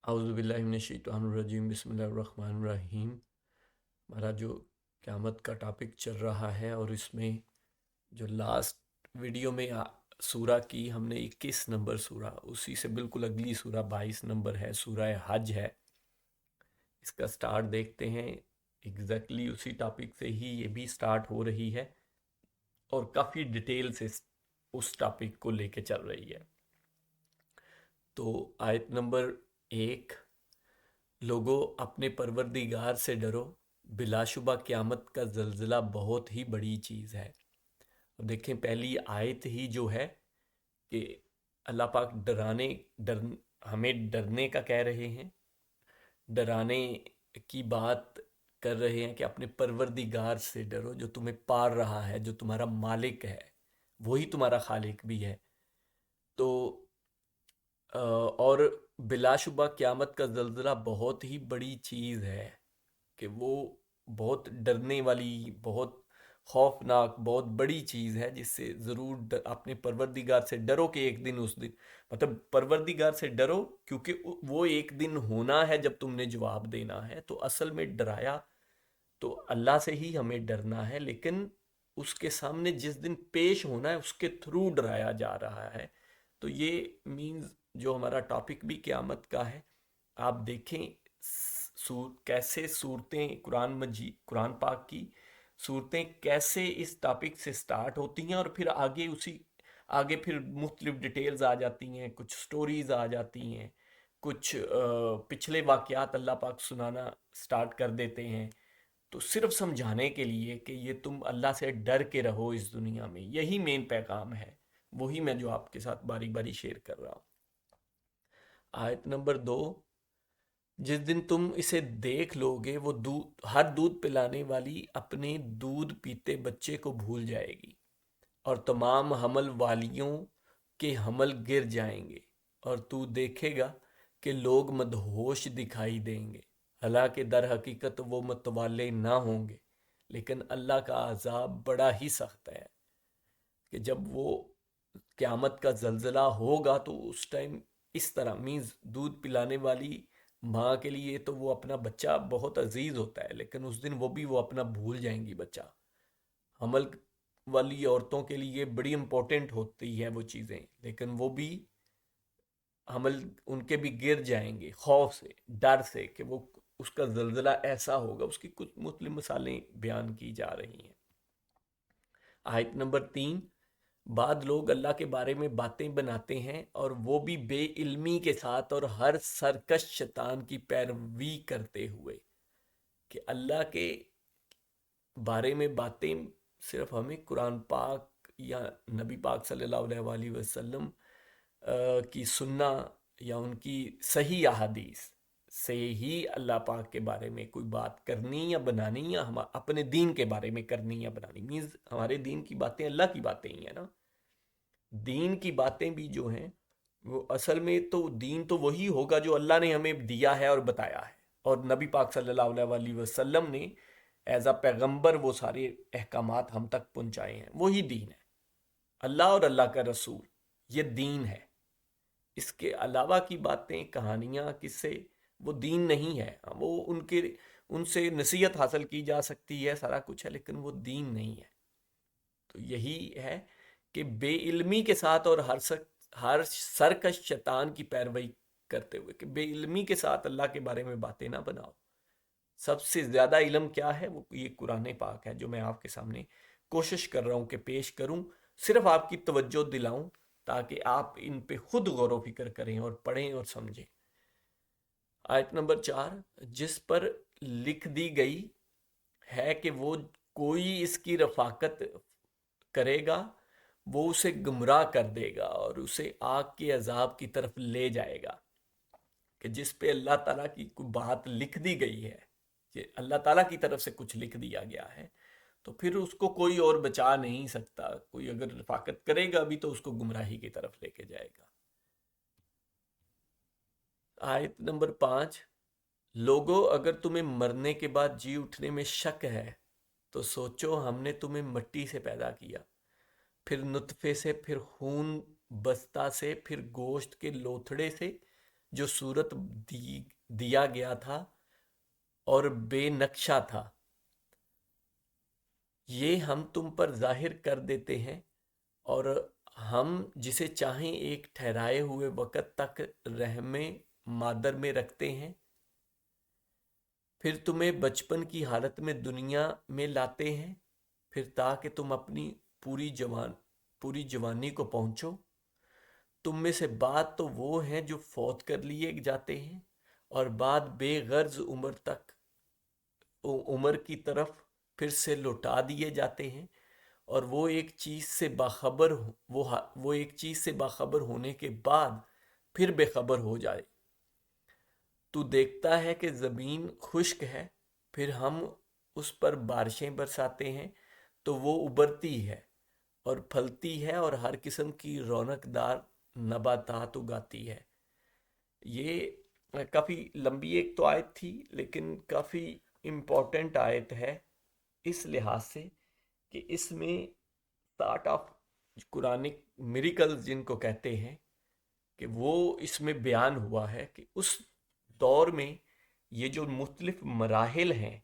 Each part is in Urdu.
اعوذ باللہ من الشیطان الرجیم، بسم اللہ الرحمن الرحیم۔ ہمارا جو قیامت کا ٹاپک چل رہا ہے، اور اس میں جو لاسٹ ویڈیو میں سورہ کی ہم نے 21 نمبر سورہ، اسی سے بالکل اگلی سورہ 22 نمبر ہے، سورہ حج ہے۔ اس کا سٹارٹ دیکھتے ہیں، ایگزیکٹلی اسی ٹاپک سے ہی یہ بھی سٹارٹ ہو رہی ہے، اور کافی ڈیٹیل سے اس ٹاپک کو لے کے چل رہی ہے۔ تو آیت نمبر 1: لوگو اپنے پروردگار سے ڈرو، بلا شبہ قیامت کا زلزلہ بہت ہی بڑی چیز ہے۔ اب دیکھیں، پہلی آیت ہی جو ہے کہ اللہ پاک ہمیں ڈرنے کا کہہ رہے ہیں، ڈرانے کی بات کر رہے ہیں کہ اپنے پروردگار سے ڈرو جو تمہیں پال رہا ہے، جو تمہارا مالک ہے، وہی تمہارا خالق بھی ہے۔ تو اور بلا شبہ قیامت کا زلزلہ بہت ہی بڑی چیز ہے، کہ وہ بہت ڈرنے والی، بہت خوفناک، بہت بڑی چیز ہے، جس سے ضرور اپنے پروردگار سے ڈرو کہ ایک دن، اس دن مطلب پروردگار سے ڈرو کیونکہ وہ ایک دن ہونا ہے جب تم نے جواب دینا ہے۔ تو اصل میں ڈرایا تو اللہ سے ہی ہمیں ڈرنا ہے، لیکن اس کے سامنے جس دن پیش ہونا ہے اس کے تھرو ڈرایا جا رہا ہے۔ تو یہ مینز جو ہمارا ٹاپک بھی قیامت کا ہے، آپ دیکھیں کیسے صورتیں قرآن پاک کی صورتیں کیسے اس ٹاپک سے سٹارٹ ہوتی ہیں، اور پھر آگے پھر مختلف ڈیٹیلز آ جاتی ہیں، کچھ سٹوریز آ جاتی ہیں، کچھ پچھلے واقعات اللہ پاک سنانا سٹارٹ کر دیتے ہیں، تو صرف سمجھانے کے لیے کہ یہ تم اللہ سے ڈر کے رہو اس دنیا میں۔ یہی مین پیغام ہے، وہی میں جو آپ کے ساتھ باری باری شیئر کر رہا ہوں۔ آیت نمبر 2: جس دن تم اسے دیکھ لو گے، وہ ہر دودھ پلانے والی اپنے دودھ پیتے بچے کو بھول جائے گی، اور تمام حمل والیوں کے حمل گر جائیں گے، اور تو دیکھے گا کہ لوگ مدہوش دکھائی دیں گے، حالانکہ در حقیقت وہ متوالے نہ ہوں گے، لیکن اللہ کا عذاب بڑا ہی سخت ہے۔ کہ جب وہ قیامت کا زلزلہ ہوگا تو اس ٹائم اس طرح مینز دودھ پلانے والی ماں کے لیے تو وہ اپنا بچہ بہت عزیز ہوتا ہے، لیکن اس دن وہ اپنا بھول جائیں گی بچہ۔ حمل والی عورتوں کے لیے بڑی امپورٹنٹ ہوتی ہے وہ چیزیں، لیکن وہ بھی حمل ان کے بھی گر جائیں گے خوف سے، ڈر سے، کہ وہ اس کا زلزلہ ایسا ہوگا۔ اس کی کچھ مختلف مثالیں بیان کی جا رہی ہیں۔ آیت نمبر 3: بعد لوگ اللہ کے بارے میں باتیں بناتے ہیں، اور وہ بھی بے علمی کے ساتھ اور ہر سرکش شیطان کی پیروی کرتے ہوئے۔ کہ اللہ کے بارے میں باتیں صرف ہمیں قرآن پاک یا نبی پاک صلی اللہ علیہ وآلہ وسلم کی سننا، یا ان کی صحیح احادیث سے ہی اللہ پاک کے بارے میں کوئی بات کرنی یا بنانی، یا ہم اپنے دین کے بارے میں کرنی یا بنانی، مینز ہمارے دین کی باتیں اللہ کی باتیں ہی ہیں نا۔ دین کی باتیں بھی جو ہیں وہ اصل میں تو دین تو وہی ہوگا جو اللہ نے ہمیں دیا ہے اور بتایا ہے، اور نبی پاک صلی اللہ علیہ وآلہ وسلم نے ایز اے پیغمبر وہ سارے احکامات ہم تک پہنچائے ہیں، وہی دین ہے۔ اللہ اور اللہ کا رسول، یہ دین ہے۔ اس کے علاوہ کی باتیں، کہانیاں، قصے، وہ دین نہیں ہے۔ وہ ان سے نصیحت حاصل کی جا سکتی ہے، سارا کچھ ہے، لیکن وہ دین نہیں ہے۔ تو یہی ہے کہ بے علمی کے ساتھ اور ہر سرکش شیطان کی پیروی کرتے ہوئے، کہ بے علمی کے ساتھ اللہ کے بارے میں باتیں نہ بناؤ۔ سب سے زیادہ علم کیا ہے؟ وہ یہ قرآن پاک ہے، جو میں آپ کے سامنے کوشش کر رہا ہوں کہ پیش کروں، صرف آپ کی توجہ دلاؤں، تاکہ آپ ان پہ خود غور و فکر کریں اور پڑھیں اور سمجھیں۔ آیت نمبر 4: جس پر لکھ دی گئی ہے کہ وہ کوئی اس کی رفاقت کرے گا، وہ اسے گمراہ کر دے گا اور اسے آگ کے عذاب کی طرف لے جائے گا۔ کہ جس پہ اللہ تعالیٰ کی کوئی بات لکھ دی گئی ہے، کہ اللہ تعالیٰ کی طرف سے کچھ لکھ دیا گیا ہے، تو پھر اس کو کوئی اور بچا نہیں سکتا۔ کوئی اگر رفاقت کرے گا بھی تو اس کو گمراہی کی طرف لے کے جائے گا۔ آیت نمبر 5: لوگو اگر تمہیں مرنے کے بعد جی اٹھنے میں شک ہے تو سوچو، ہم نے تمہیں مٹی سے پیدا کیا، پھر نطفے سے، پھر خون بستہ سے، پھر گوشت کے لوتھڑے سے جو صورت دیا گیا تھا اور بے نقشہ تھا، یہ ہم تم پر ظاہر کر دیتے ہیں، اور ہم جسے چاہیں ایک ٹھہرائے ہوئے وقت تک رحم مادر میں رکھتے ہیں، پھر تمہیں بچپن کی حالت میں دنیا میں لاتے ہیں، پھر تاکہ تم اپنی پوری جوانی کو پہنچو۔ تم میں سے بعض تو وہ ہیں جو فوت کر لیے جاتے ہیں، اور بعد بے غرض عمر کی طرف پھر سے لوٹا دیے جاتے ہیں، اور وہ ایک چیز سے باخبر ہونے کے بعد پھر بے خبر ہو جائے۔ تو دیکھتا ہے کہ زمین خشک ہے، پھر ہم اس پر بارشیں برساتے ہیں تو وہ ابھرتی ہے اور پھلتی ہے اور ہر قسم کی رونق دار نباتات اگاتی ہے۔ یہ کافی لمبی ایک تو آیت تھی، لیکن کافی امپورٹنٹ آیت ہے اس لحاظ سے کہ اس میں سارٹ آف قرآنک میریکلز جن کو کہتے ہیں، کہ وہ اس میں بیان ہوا ہے کہ اس دور میں یہ جو مختلف مراحل ہیں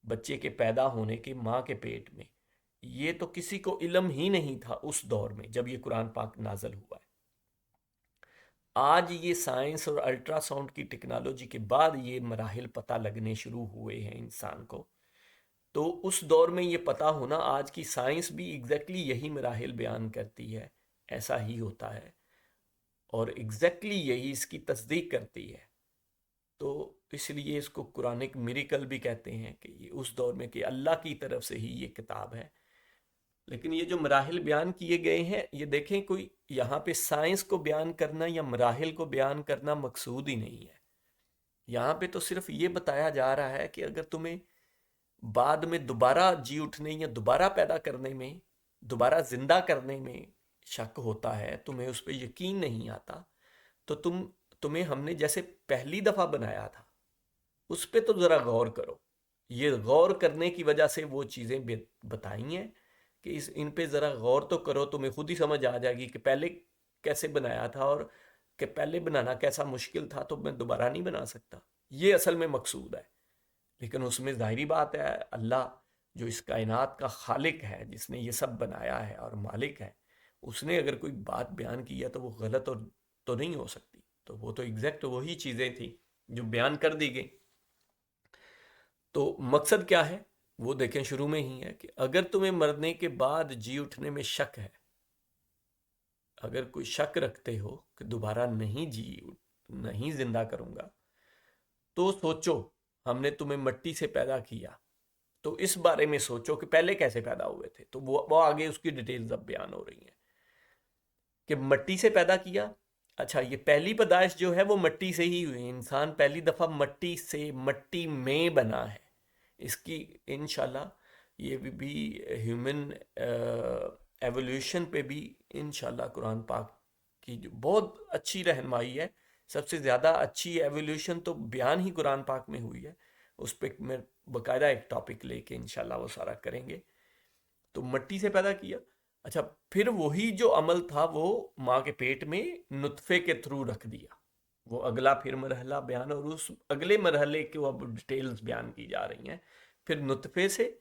بچے کے پیدا ہونے کے ماں کے پیٹ میں، یہ تو کسی کو علم ہی نہیں تھا اس دور میں جب یہ قرآن پاک نازل ہوا ہے۔ آج یہ سائنس اور الٹرا ساؤنڈ کی ٹیکنالوجی کے بعد یہ مراحل پتہ لگنے شروع ہوئے ہیں انسان کو، تو اس دور میں یہ پتہ ہونا، آج کی سائنس بھی ایگزیکٹلی یہی مراحل بیان کرتی ہے، ایسا ہی ہوتا ہے، اور ایگزیکٹلی یہی اس کی تصدیق کرتی ہے۔ تو اس لیے اس کو قرآنک میریکل بھی کہتے ہیں، کہ یہ اس دور میں کہ اللہ کی طرف سے ہی یہ کتاب ہے۔ لیکن یہ جو مراحل بیان کیے گئے ہیں، یہ دیکھیں کوئی یہاں پہ سائنس کو بیان کرنا یا مراحل کو بیان کرنا مقصود ہی نہیں ہے۔ یہاں پہ تو صرف یہ بتایا جا رہا ہے کہ اگر تمہیں بعد میں دوبارہ جی اٹھنے یا دوبارہ پیدا کرنے میں، دوبارہ زندہ کرنے میں شک ہوتا ہے، تمہیں اس پہ یقین نہیں آتا، تو تمہیں ہم نے جیسے پہلی دفعہ بنایا تھا اس پہ تو ذرا غور کرو۔ یہ غور کرنے کی وجہ سے وہ چیزیں بتائی ہیں کہ ان پہ ذرا غور تو کرو، تمہیں خود ہی سمجھ آ جائے گی کہ پہلے کیسے بنایا تھا، اور کہ پہلے بنانا کیسا مشکل تھا، تو میں دوبارہ نہیں بنا سکتا۔ یہ اصل میں مقصود ہے۔ لیکن اس میں ظاہری بات ہے، اللہ جو اس کائنات کا خالق ہے، جس نے یہ سب بنایا ہے اور مالک ہے، اس نے اگر کوئی بات بیان کی ہے تو وہ غلط تو نہیں ہو سکتی۔ تو وہ تو ایگزیکٹ وہی چیزیں تھیں جو بیان کر دی گئی۔ تو مقصد کیا ہے وہ دیکھیں، شروع میں ہی ہے کہ اگر تمہیں مرنے کے بعد جی اٹھنے میں شک ہے، اگر کوئی شک رکھتے ہو کہ دوبارہ نہیں زندہ کروں گا، تو سوچو ہم نے تمہیں مٹی سے پیدا کیا، تو اس بارے میں سوچو کہ پہلے کیسے پیدا ہوئے تھے۔ تو وہ آگے اس کی ڈیٹیلز اب بیان ہو رہی ہیں کہ مٹی سے پیدا کیا۔ اچھا، یہ پہلی پیدائش جو ہے وہ مٹی سے ہی ہوئی، انسان پہلی دفعہ مٹی میں بنا ہے۔ اس کی انشاءاللہ یہ بھی ہیومن ایولیوشن پہ بھی انشاءاللہ قرآن پاک کی جو بہت اچھی رہنمائی ہے، سب سے زیادہ اچھی ایولیوشن تو بیان ہی قرآن پاک میں ہوئی ہے۔ اس پہ میں باقاعدہ ایک ٹاپک لے کے انشاءاللہ وہ سارا کریں گے۔ تو مٹی سے پیدا کیا۔ اچھا، پھر وہی جو عمل تھا وہ ماں کے پیٹ میں نطفے کے تھرو رکھ دیا، وہ اگلا پھر مرحلہ بیان، اور اس اگلے مرحلے کے اب ڈیٹیلز بیان کی جا رہی ہیں۔ پھر نطفے سے،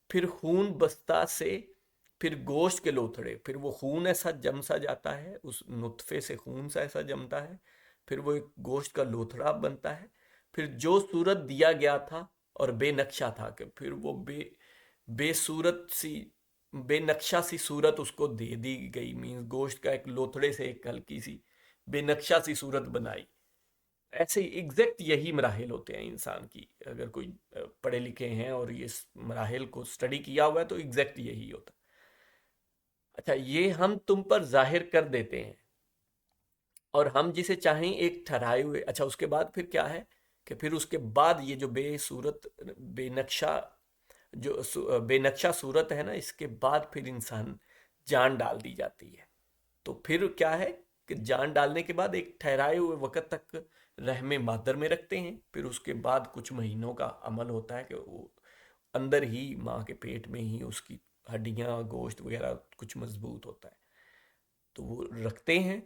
پھر خون بستہ سے، پھر گوشت کے لوتھڑے، پھر وہ خون ایسا جم سا جاتا ہے، اس نطفے سے خون سا ایسا جمتا ہے، پھر وہ ایک گوشت کا لوتھڑا بنتا ہے، پھر جو صورت دیا گیا تھا اور بے نقشہ تھا، کہ پھر وہ بے نقشہ سی صورت اس کو دے دی گئی، مینز گوشت کا ایک لوتھڑے سے ایک ہلکی سی بے نقشہ سی صورت بنائی۔ ایسے ایگزیکٹ یہی مراحل ہوتے ہیں انسان کی، اگر کوئی پڑھے لکھے ہیں اور یہ مراحل کو سٹڈی کیا ہوا ہے تو ایگزیکٹ یہی ہوتا ہے۔ اچھا، یہ ہم تم پر ظاہر کر دیتے ہیں، اور ہم جسے چاہیں ایک ٹھہرائے ہوئے۔ اچھا، اس کے بعد پھر کیا ہے کہ پھر اس کے بعد یہ جو بے نقشہ صورت ہے نا، اس کے بعد پھر انسان جان ڈال دی جاتی ہے۔ تو پھر کیا ہے کہ جان ڈالنے کے بعد ایک ٹھہرائے ہوئے وقت تک رحم مادر میں رکھتے ہیں، پھر اس کے بعد کچھ مہینوں کا عمل ہوتا ہے کہ وہ اندر ہی ماں کے پیٹ میں ہی اس کی ہڈیاں، گوشت وغیرہ کچھ مضبوط ہوتا ہے، تو وہ رکھتے ہیں۔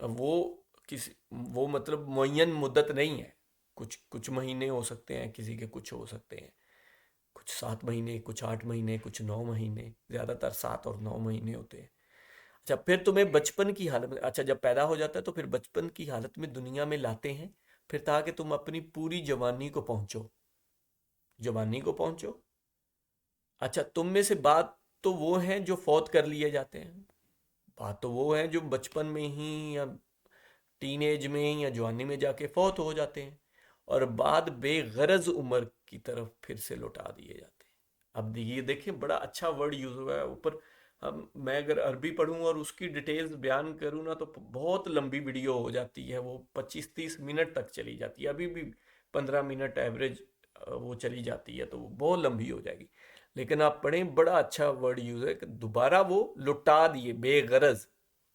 وہ کسی وہ مطلب معین مدت نہیں ہے، کچھ مہینے ہو سکتے ہیں، کسی کے کچھ ہو سکتے ہیں، کچھ 7 مہینے، کچھ 8 مہینے، کچھ 9 مہینے، زیادہ تر 7 اور 9 مہینے ہوتے ہیں۔ اچھا پھر تمہیں بچپن کی حالت میں، اچھا جب پیدا ہو جاتا ہے تو پھر بچپن کی حالت میں دنیا میں لاتے ہیں، پھر تاکہ تم اپنی پوری جوانی کو پہنچو، جوانی کو پہنچو۔ اچھا تم میں سے بعض تو وہ ہیں جو فوت کر لیے جاتے ہیں، بعض تو وہ ہیں جو بچپن میں ہی یا ٹین ایج میں یا جوانی میں جا کے فوت ہو جاتے ہیں، اور بعد بے غرض عمر کی طرف پھر سے لوٹا دیے جاتے ہیں۔ اب یہ دیکھیں بڑا اچھا ورڈ یوز ہوا ہے اوپر، میں اگر عربی پڑھوں اور اس کی ڈیٹیلز بیان کروں نا تو بہت لمبی ویڈیو ہو جاتی ہے، وہ 25-30 منٹ تک چلی جاتی ہے، ابھی بھی 15 منٹ ایوریج وہ چلی جاتی ہے، تو وہ بہت لمبی ہو جائے گی۔ لیکن آپ پڑھیں، بڑا اچھا ورڈ یوز ہے کہ دوبارہ وہ لٹا دیے بے غرض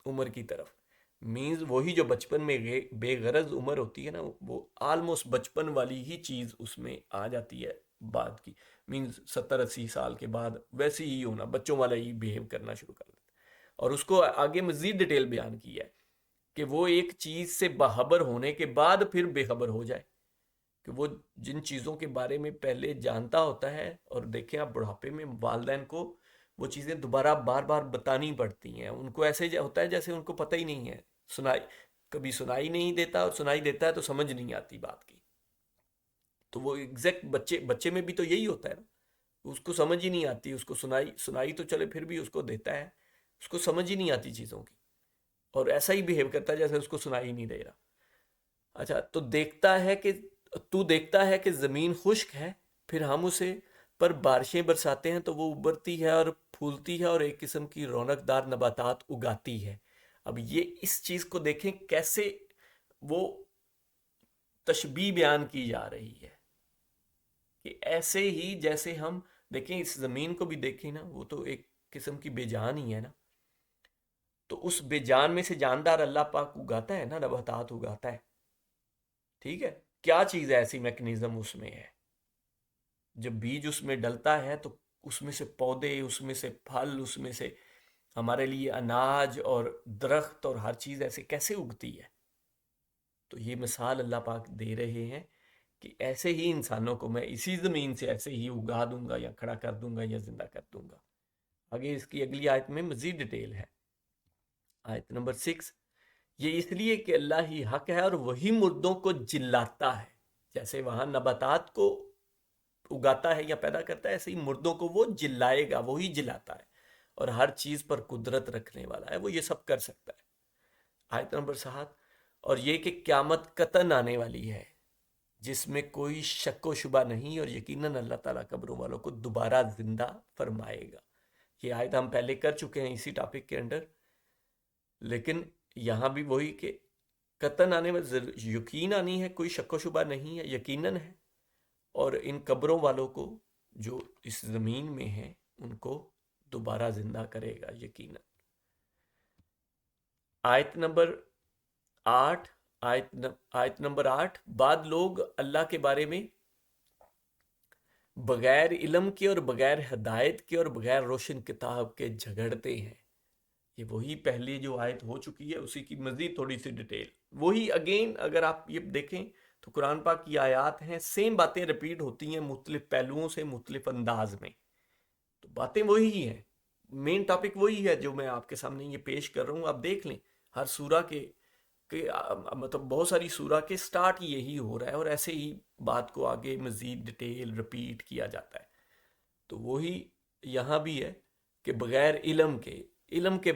عمر کی طرف، مینز وہی جو بچپن میں بے غرض عمر ہوتی ہے نا، وہ آلموسٹ بچپن والی ہی چیز اس میں آ جاتی ہے بعد کی، مینز 70-80 سال کے بعد ویسے ہی ہونا، بچوں والا ہی بیہیو کرنا شروع کر دیتا ہے۔ اور اس کو آگے مزید ڈیٹیل بیان کی ہے کہ وہ ایک چیز سے باخبر ہونے کے بعد پھر بے خبر ہو جائے، کہ وہ جن چیزوں کے بارے میں پہلے جانتا ہوتا ہے، اور دیکھیں آپ بڑھاپے میں والدین کو وہ چیزیں دوبارہ بار بار بتانی پڑتی ہیں، ان کو ایسے ہوتا ہے جیسے ان کو پتہ ہی نہیں ہے، سنائی کبھی سنائی نہیں دیتا، اور سنائی دیتا ہے تو سمجھ نہیں آتی بات کی۔ تو وہ ایگزیکٹ بچے میں بھی تو یہی ہوتا ہے نا، اس کو سمجھ ہی نہیں آتی، اس کو سنائی تو چلے پھر بھی اس کو دیتا ہے، اس کو سمجھ ہی نہیں آتی چیزوں کی، اور ایسا ہی بیہیو کرتا ہے جیسے اس کو سنائی نہیں دے رہا۔ اچھا تو دیکھتا ہے کہ زمین خشک ہے، پھر ہم اسے پر بارشیں برساتے ہیں تو وہ ابھرتی ہے اور پھولتی ہے اور ایک قسم کی رونق دار نباتات اگاتی ہے۔ اب یہ اس چیز کو دیکھیں کیسے وہ تشبیہ بیان کی جا رہی ہے، کہ ایسے ہی جیسے ہم دیکھیں اس زمین کو بھی دیکھیں نا، وہ تو ایک قسم کی بے جان ہی ہے نا، تو اس بے جان میں سے جاندار اللہ پاک اگاتا ہے نا، نباتات اگاتا ہے، ٹھیک ہے؟ کیا چیز ایسی میکنزم اس میں ہے، جب بیج اس میں ڈلتا ہے تو اس میں سے پودے، اس میں سے پھل، اس میں سے ہمارے لیے اناج اور درخت اور ہر چیز ایسے کیسے اگتی ہے؟ تو یہ مثال اللہ پاک دے رہے ہیں کہ ایسے ہی انسانوں کو میں اسی زمین سے ایسے ہی اگا دوں گا، یا کھڑا کر دوں گا، یا زندہ کر دوں گا۔ آگے اس کی اگلی آیت میں مزید ڈیٹیل ہے، آیت نمبر 6، یہ اس لیے کہ اللہ ہی حق ہے اور وہی مردوں کو جلاتا ہے، جیسے وہاں نباتات کو اگاتا ہے یا پیدا کرتا ہے، ایسے ہی مردوں کو وہ جلائے گا، وہی جلاتا ہے، اور ہر چیز پر قدرت رکھنے والا ہے، وہ یہ سب کر سکتا ہے۔ آیت نمبر 7، اور یہ کہ قیامت قطعاً آنے والی ہے جس میں کوئی شک و شبہ نہیں، اور یقیناً اللہ تعالیٰ قبروں والوں کو دوبارہ زندہ فرمائے گا۔ یہ آیت ہم پہلے کر چکے ہیں اسی ٹاپک کے انڈر، لیکن یہاں بھی وہی کہ قطعاً آنے میں یقین آنی ہے، کوئی شک و شبہ نہیں ہے، یقیناً ہے، اور ان قبروں والوں کو جو اس زمین میں ہیں ان کو دوبارہ زندہ کرے گا یقیناً۔ آیت نمبر 8، آیت نمبر 8، بعد لوگ اللہ کے بارے میں بغیر علم کے اور بغیر ہدایت کے اور بغیر روشن کتاب کے جھگڑتے ہیں۔ یہ وہی پہلی جو آیت ہو چکی ہے اسی کی مزید تھوڑی سی ڈیٹیل، وہی اگین اگر آپ یہ دیکھیں تو قرآن پاک کی آیات ہیں، سیم باتیں ریپیٹ ہوتی ہیں مختلف پہلوؤں سے مختلف انداز میں، تو باتیں وہی ہیں، مین ٹاپک وہی ہے جو میں آپ کے سامنے یہ پیش کر رہا ہوں۔ آپ دیکھ لیں ہر سورہ کے مطلب بہت ساری سورہ کے سٹارٹ یہی ہو رہا ہے، اور ایسے ہی بات کو آگے مزید ڈیٹیل رپیٹ کیا جاتا ہے۔ تو وہی یہاں بھی ہے کہ بغیر علم کے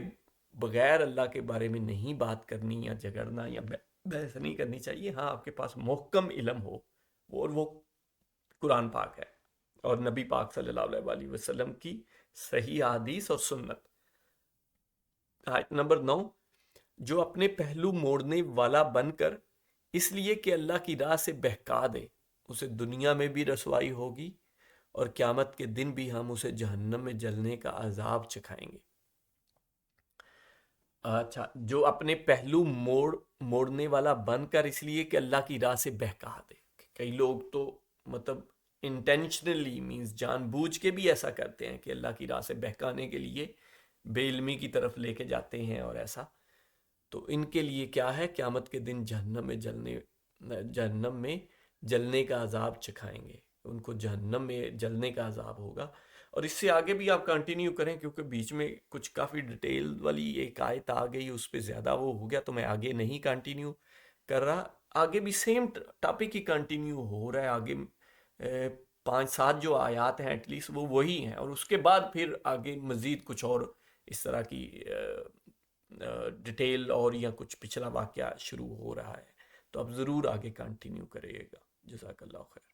بغیر اللہ کے بارے میں نہیں بات کرنی یا جھگڑنا یا بحث نہیں کرنی چاہیے۔ ہاں آپ کے پاس محکم علم ہو، اور وہ قرآن پاک ہے اور نبی پاک صلی اللہ علیہ وسلم کی صحیح حدیث اور سنت۔ آیت نمبر 9، جو اپنے پہلو موڑنے والا بن کر اس لیے کہ اللہ کی راہ سے بہکا دے، اسے دنیا میں بھی رسوائی ہوگی اور قیامت کے دن بھی ہم اسے جہنم میں جلنے کا عذاب چکھائیں گے۔ اچھا، جو اپنے پہلو موڑنے والا بن کر اس لیے کہ اللہ کی راہ سے بہکا دے، کئی لوگ تو مطلب انٹینشنلی مینز جان بوجھ کے بھی ایسا کرتے ہیں کہ اللہ کی راہ سے بہکانے کے لیے بے علمی کی طرف لے کے جاتے ہیں اور ایسا، تو ان کے لیے کیا ہے، قیامت کے دن جہنم میں جلنے کا عذاب چکھائیں گے، ان کو جہنم میں جلنے کا عذاب ہوگا۔ اور اس سے آگے بھی آپ کنٹینیو کریں، کیونکہ بیچ میں کچھ کافی ڈیٹیل والی ایک آیت آ گئی، اس پہ زیادہ وہ ہو گیا، تو میں آگے نہیں کنٹینیو کر رہا۔ آگے بھی سیم ٹاپک ہی کنٹینیو ہو رہا ہے، آگے 5-7 جو آیات ہیں ایٹ لیسٹ وہ وہی ہیں، اور اس کے بعد پھر آگے مزید کچھ اور اس طرح کی ڈیٹیل اور یا کچھ پچھلا واقعہ شروع ہو رہا ہے، تو اب ضرور آگے کنٹینیو کرے گا۔ جزاک اللہ خیر۔